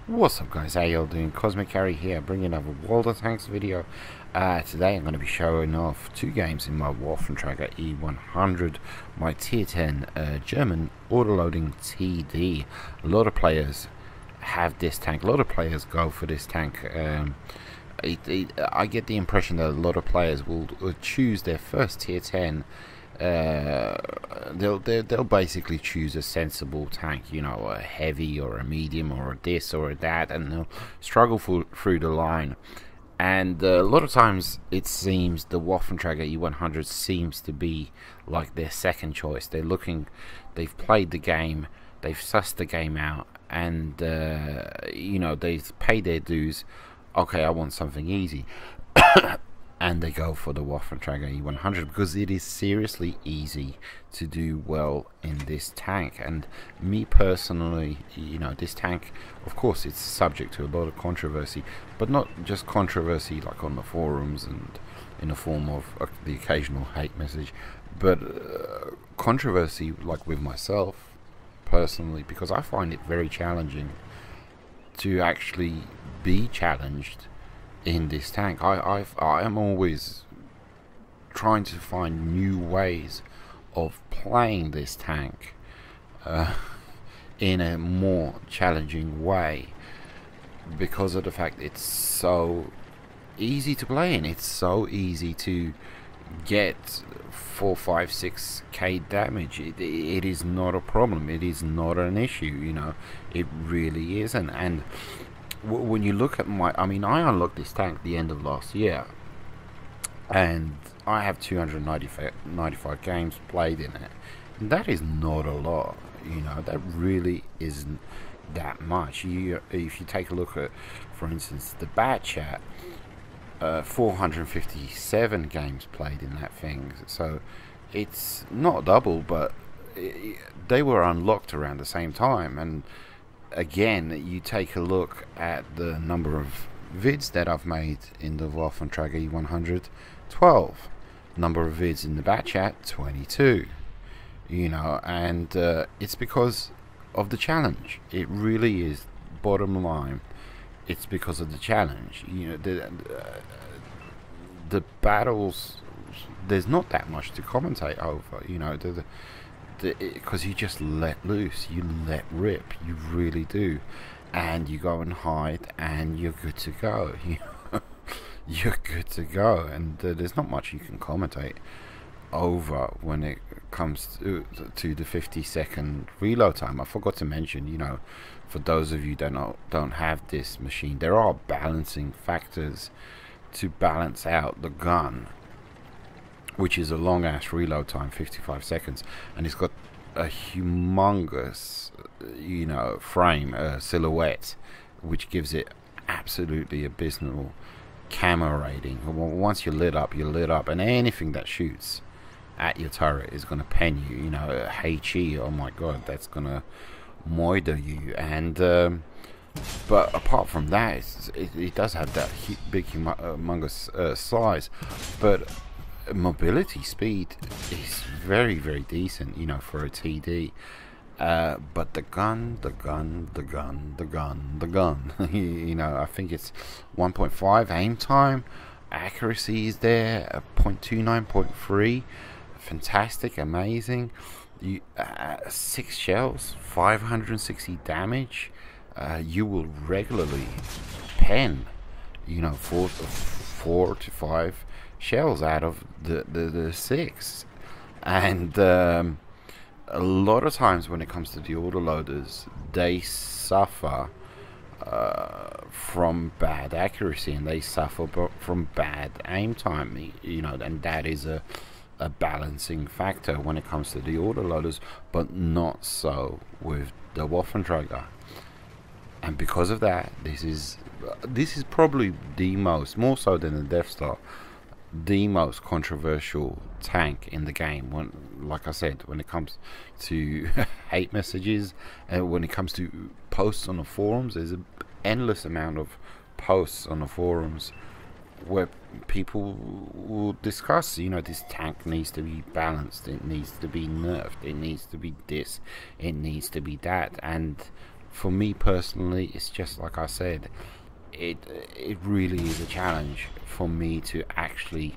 What's up guys, how y'all doing? Cosmic Carry here, bringing another World of Tanks video. Today I'm going to be showing off two games in my Waffentrager E100, my tier 10 German autoloading TD. A lot of players have this tank, a lot of players go for this tank. I get the impression that a lot of players will choose their first tier 10. They'll basically choose a sensible tank, you know, a heavy or a medium or a this or a that, and they'll struggle through the line. And a lot of times it seems the Waffentrager E100 seems to be like their second choice. They've played the game, they've sussed the game out, and you know, they've paid their dues. Okay, I want something easy. And they go for the Waffentrager E100 because it is seriously easy to do well in this tank. And me personally, you know, this tank, of course, it's subject to a lot of controversy, but not just controversy like on the forums and in the form of the occasional hate message, but controversy like with myself personally, because I find it very challenging to actually be challenged in this tank. I am always trying to find new ways of playing this tank in a more challenging way, because of the fact it's so easy to play in. It's so easy to get 4, 5, 6k damage. It is not a problem. It is not an issue, you know. It really isn't. And when you look at I unlocked this tank the end of last year, and I have 295 games played in it. And that is not a lot, you know. That really isn't that much. If you take a look at, for instance, the bat chat, 457 games played in that thing. So it's not double, but they were unlocked around the same time. And again, you take a look at the number of vids that I've made in the Waffentrager E100, 12. Number of vids in the bat chat, 22. You know, and it's because of the challenge. It really is, bottom line. It's because of the challenge. You know, the battles, there's not that much to commentate over. You know, because you just let loose, you let rip, you really do, and you go and hide, and you're good to go. You're good to go, and there's not much you can commentate over when it comes to the 50-second reload time. I forgot to mention, you know, for those of you that don't have this machine, there are balancing factors to balance out the gun, which is a long ass reload time, 55 seconds, and it's got a humongous, you know, frame, silhouette, which gives it absolutely abysmal camo rating. Once you're lit up, and anything that shoots at your turret is going to pen you. You know, HE, oh my god, that's going to moider you. And but apart from that, it does have that big humongous size, but mobility speed is very, very decent, you know, for a TD. But the gun, you know, I think it's 1.5 aim time, accuracy is there, 0.29, 0.3, fantastic, amazing. 6 shells, 560 damage. You will regularly pen, you know, 4 to 5 shells out of the 6. And a lot of times when it comes to the autoloaders, they suffer from bad accuracy, and they suffer from bad aim time, you know, and that is a balancing factor when it comes to the autoloaders, but not so with the Waffentrager. And because of that, this is probably the most, more so than the Death Star, the most controversial tank in the game. When, like I said, when it comes to hate messages, and when it comes to posts on the forums, there's an endless amount of posts on the forums where people will discuss, you know, this tank needs to be balanced, it needs to be nerfed, it needs to be this, it needs to be that. And for me personally, it's just like I said, it really is a challenge for me to actually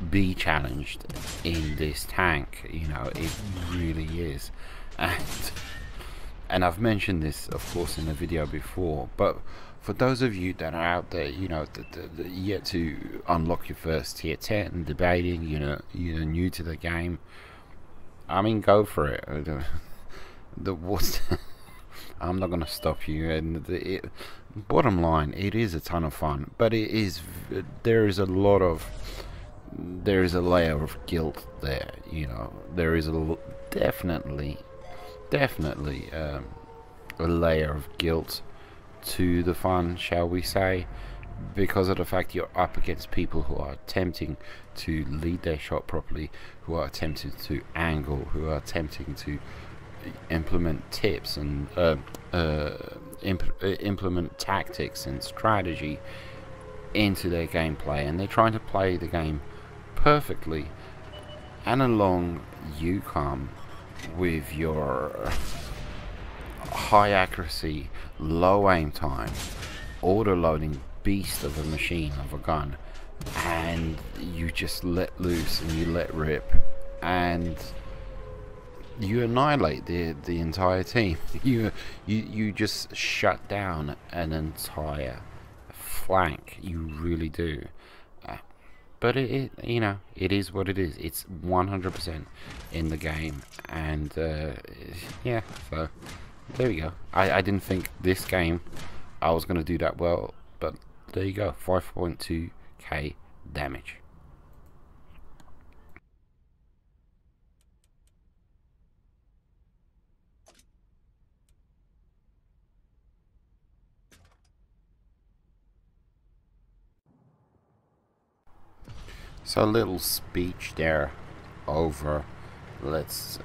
be challenged in this tank. You know, it really is. And I've mentioned this, of course, in a video before, but for those of you that are out there, you know, that yet to unlock your first tier 10, debating, you know, you're new to the game, I mean, go for it. I'm not going to stop you. And bottom line, it is a ton of fun, but there is a layer of guilt there. You know, there is definitely a layer of guilt to the fun, shall we say, because of the fact you're up against people who are attempting to lead their shot properly, who are attempting to angle, who are attempting to implement tips and implement tactics and strategy into their gameplay, and they're trying to play the game perfectly, and along you come with your high accuracy, low aim time, auto-loading beast of a machine, of a gun, and you just let loose and you let rip and you annihilate the entire team. You just shut down an entire flank. You really do. But it you know, it is what it is. It's 100% in the game, and yeah. So there we go. I didn't think this game I was gonna do that well, but there you go. 5.2k damage. So a little speech there over. Let's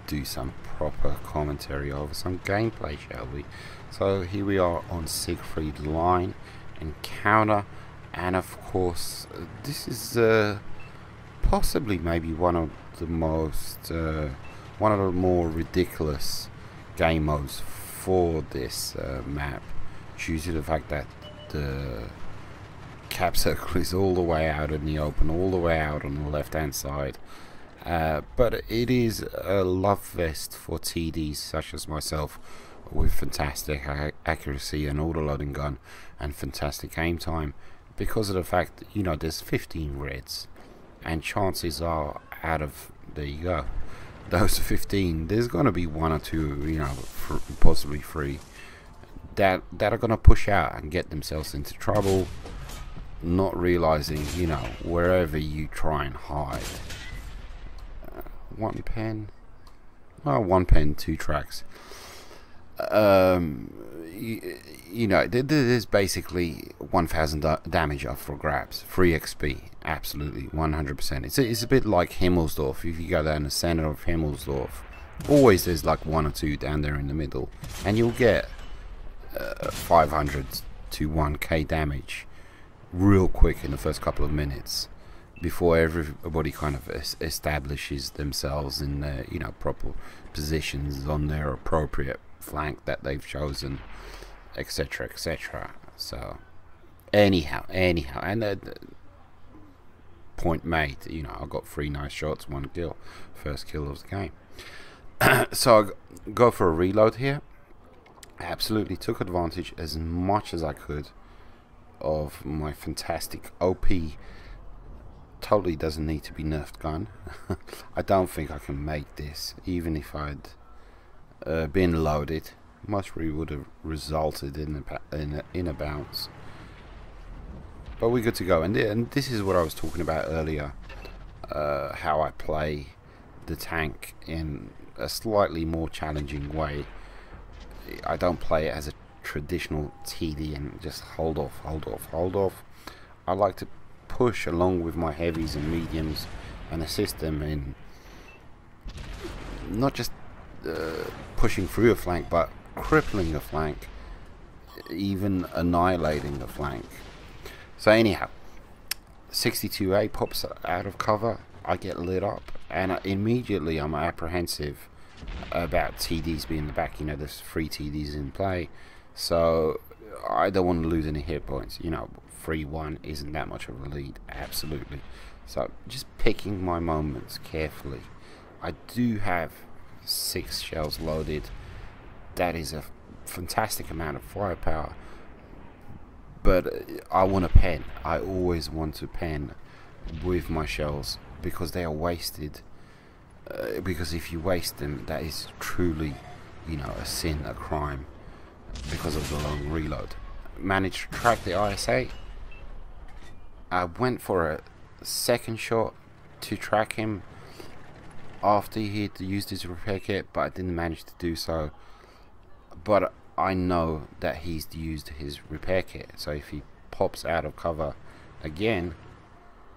do some proper commentary over some gameplay, shall we? So here we are on Siegfried Line encounter, and of course this is possibly maybe one of the more ridiculous game modes for this map, due to the fact that the cap circle is all the way out in the open, all the way out on the left hand side. But it is a love fest for TDs such as myself, with fantastic accuracy and auto-loading gun and fantastic aim time, because of the fact that, you know, there's 15 reds, and chances are, out of, there you go, those 15, there's going to be one or two, you know, possibly three, that are going to push out and get themselves into trouble, not realizing, you know, wherever you try and hide. One pen, well, one pen, two tracks. You know, there's basically 1000 damage up for grabs, free XP, absolutely 100%. It's a bit like Himmelsdorf. If you go down the center of Himmelsdorf, always there's like one or two down there in the middle, and you'll get 500 to 1k damage real quick in the first couple of minutes, before everybody kind of establishes themselves in their, you know, proper positions on their appropriate flank that they've chosen, etc, etc. So anyhow, and point made, you know, I got 3 nice shots, 1 kill, first kill of the game. So I go for a reload here. I absolutely took advantage as much as I could of my fantastic OP, totally doesn't need to be nerfed gun. I don't think I can make this, even if I'd been loaded. Much really would have resulted in a bounce. But we're good to go, and this is what I was talking about earlier, how I play the tank in a slightly more challenging way. I don't play it as a traditional TD and just hold off. I like to push along with my heavies and mediums and assist them in not just pushing through a flank, but crippling a flank, even annihilating a flank. So anyhow, 62A pops out of cover, I get lit up, and immediately I'm apprehensive about TDs being in the back. You know, there's 3 TDs in play, so I don't want to lose any hit points. You know, 3-1 isn't that much of a lead, absolutely. So just picking my moments carefully. I do have 6 shells loaded. That is a fantastic amount of firepower, but I want to pen. I always want to pen with my shells because they are wasted. Because if you waste them, that is truly, you know, a sin, a crime, because of the long reload. Managed to track the ISA. I went for a second shot to track him after he had used his repair kit, but I didn't manage to do so. But I know that he's used his repair kit, so if he pops out of cover again,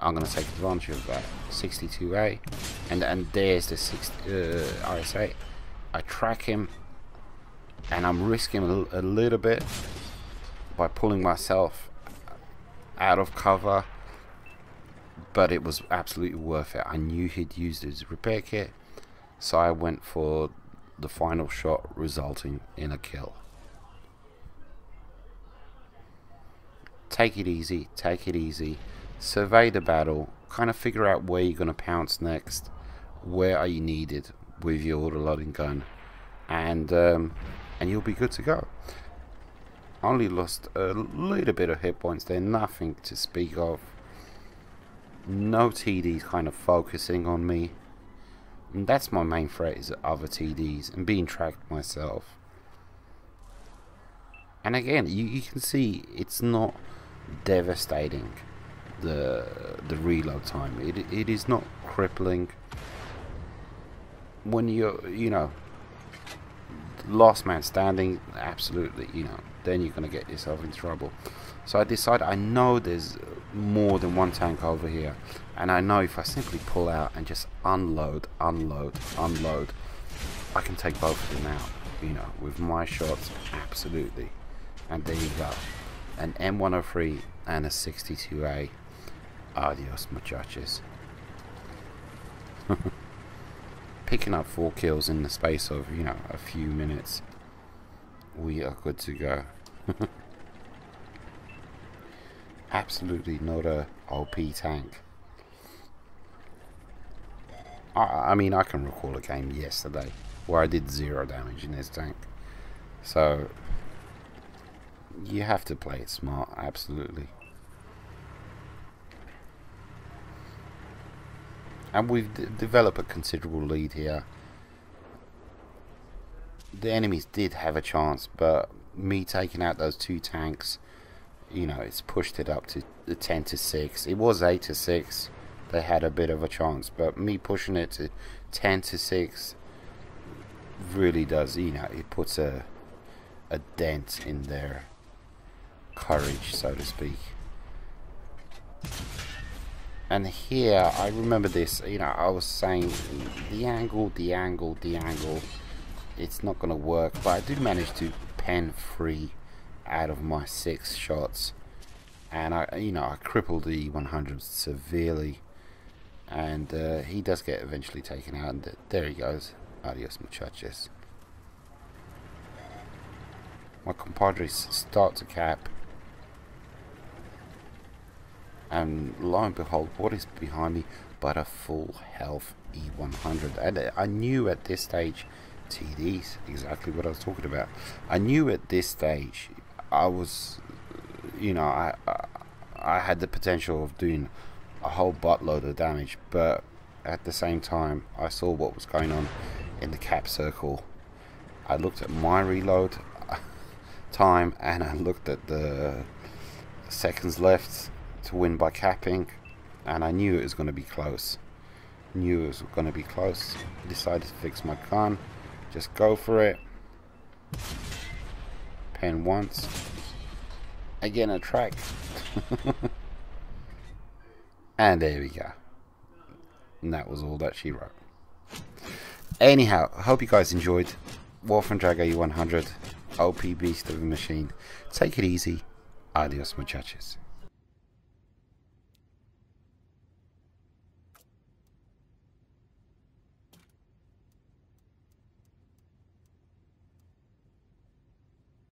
I'm going to take advantage of that. 62A, and there's the ISA. I track him, and I'm risking a little bit by pulling myself out of cover, but it was absolutely worth it. I knew he'd used his repair kit, so I went for the final shot, resulting in a kill. Take it easy, take it easy. Survey the battle, kind of figure out where you're going to pounce next, where are you needed with your auto-loading gun, and you'll be good to go. Only lost a little bit of hit points there, nothing to speak of. No TDs kind of focusing on me, and that's my main threat, is other TDs and being tracked myself. And again, you can see it's not devastating, the reload time. It is not crippling. When you're, you know, last man standing, absolutely, you know, then you're gonna get yourself in trouble. So I decided, I know there's more than one tank over here, and I know if I simply pull out and just unload, I can take both of them out, you know, with my shots, absolutely. And there you go, an M103 and a 62A. Adios, muchachos. Picking up 4 kills in the space of, you know, a few minutes. We are good to go. Absolutely not a OP tank. I mean, I can recall a game yesterday where I did 0 damage in this tank. So you have to play it smart, absolutely. And we've developed a considerable lead here. The enemies did have a chance, but me taking out those 2 tanks, you know, it's pushed it up to the 10-6. It was 8-6. They had a bit of a chance, but me pushing it to 10-6 really does, you know, it puts a dent in their courage, so to speak. And here, I remember this, you know, I was saying the angle, it's not going to work, but I did manage to pen 3 out of my 6 shots, and I crippled the E100 severely, and he does get eventually taken out, and there he goes. Adios, muchachos. My compadres start to cap, and lo and behold, what is behind me but a full health E100. And I knew at this stage, TDs, exactly what I was talking about. I knew at this stage I was, you know, I had the potential of doing a whole buttload of damage, but at the same time I saw what was going on in the cap circle. I looked at my reload time, and I looked at the seconds left to win by capping, and I knew it was going to be close. Decided to fix my gun, just go for it. Pen once, again a track. And there we go, and that was all that she wrote. Anyhow, I hope you guys enjoyed Waffentrager E100, OP beast of a machine. Take it easy. Adios, muchachos.